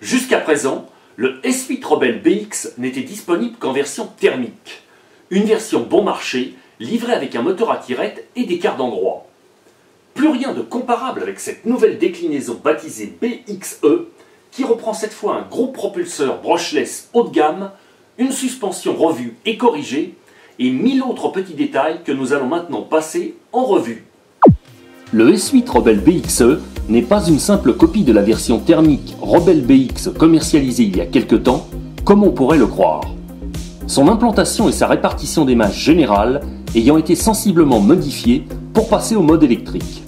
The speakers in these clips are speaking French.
Jusqu'à présent, le S8 Rebelle BX n'était disponible qu'en version thermique. Une version bon marché, livrée avec un moteur à tirette et des cardans droits. Plus rien de comparable avec cette nouvelle déclinaison baptisée BXE, qui reprend cette fois un gros propulseur brushless haut de gamme, une suspension revue et corrigée, et 1000 autres petits détails que nous allons maintenant passer en revue. Le S8 Rebelle BXE n'est pas une simple copie de la version thermique Rebelle BX commercialisée il y a quelque temps, comme on pourrait le croire. Son implantation et sa répartition des masses générales ayant été sensiblement modifiées pour passer au mode électrique.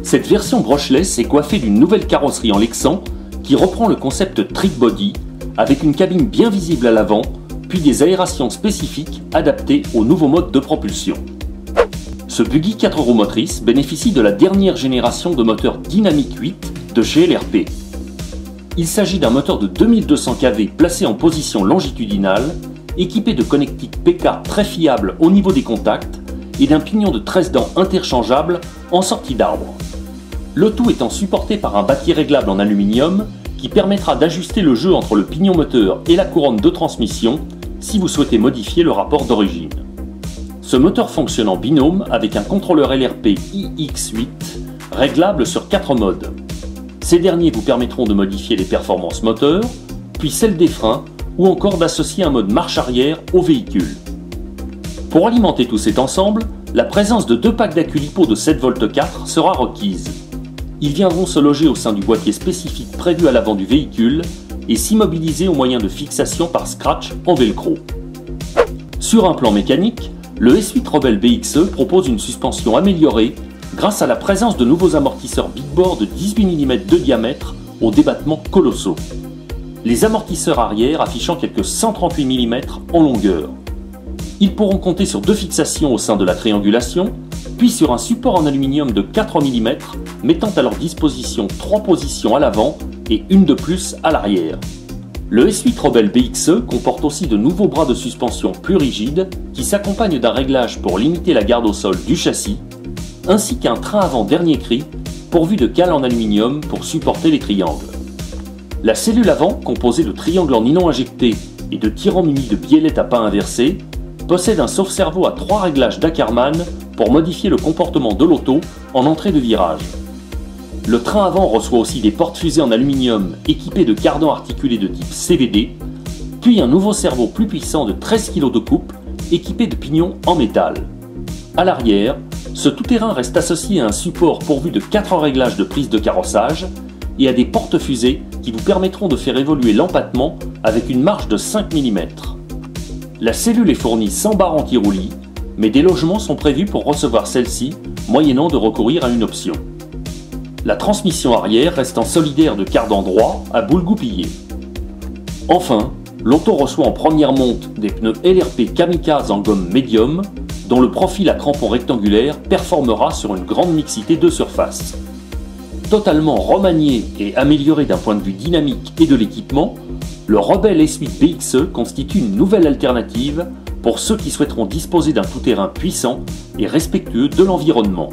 Cette version brushless est coiffée d'une nouvelle carrosserie en Lexan qui reprend le concept trick body avec une cabine bien visible à l'avant, puis des aérations spécifiques adaptées au nouveau mode de propulsion. Ce buggy 4 roues motrices bénéficie de la dernière génération de moteur Dynamic 8 de chez LRP. Il s'agit d'un moteur de 2200 kV placé en position longitudinale, équipé de connectiques PK très fiables au niveau des contacts et d'un pignon de 13 dents interchangeable en sortie d'arbre. Le tout étant supporté par un bâti réglable en aluminium qui permettra d'ajuster le jeu entre le pignon moteur et la couronne de transmission si vous souhaitez modifier le rapport d'origine. Ce moteur fonctionne en binôme avec un contrôleur LRP iX8 réglable sur 4 modes. Ces derniers vous permettront de modifier les performances moteurs, puis celles des freins ou encore d'associer un mode marche arrière au véhicule. Pour alimenter tout cet ensemble, la présence de 2 packs d'accu LiPo de 7V4 sera requise. Ils viendront se loger au sein du boîtier spécifique prévu à l'avant du véhicule et s'immobiliser au moyen de fixation par scratch en velcro. Sur un plan mécanique, le S8 Rebelle BXE propose une suspension améliorée grâce à la présence de nouveaux amortisseurs Big Bore de 18 mm de diamètre aux débattements colossaux. Les amortisseurs arrière affichant quelques 138 mm en longueur. Ils pourront compter sur 2 fixations au sein de la triangulation, puis sur un support en aluminium de 4 mm mettant à leur disposition 3 positions à l'avant et une de plus à l'arrière. Le S8 Rebelle BXE comporte aussi de nouveaux bras de suspension plus rigides qui s'accompagnent d'un réglage pour limiter la garde au sol du châssis, ainsi qu'un train avant dernier cri pourvu de cales en aluminium pour supporter les triangles. La cellule avant, composée de triangles en nylon injecté et de tirants munis de biellettes à pas inversées, possède un sauve-cerveau à 3 réglages d'Ackermann pour modifier le comportement de l'auto en entrée de virage. Le train avant reçoit aussi des portes-fusées en aluminium équipées de cardans articulés de type CVD, puis un nouveau cerveau plus puissant de 13 kg de couple équipé de pignons en métal. À l'arrière, ce tout-terrain reste associé à un support pourvu de 4 réglages de prise de carrossage et à des porte-fusées qui vous permettront de faire évoluer l'empattement avec une marge de 5 mm. La cellule est fournie sans barre anti-roulis, mais des logements sont prévus pour recevoir celle-ci, moyennant de recourir à une option. La transmission arrière reste en solidaire de cardan droit à boule goupillée. Enfin, l'auto reçoit en première monte des pneus LRP Kamikaze en gomme médium, dont le profil à crampons rectangulaire performera sur une grande mixité de surface. Totalement remanié et amélioré d'un point de vue dynamique et de l'équipement, le Rebelle S8 BXE constitue une nouvelle alternative pour ceux qui souhaiteront disposer d'un tout-terrain puissant et respectueux de l'environnement.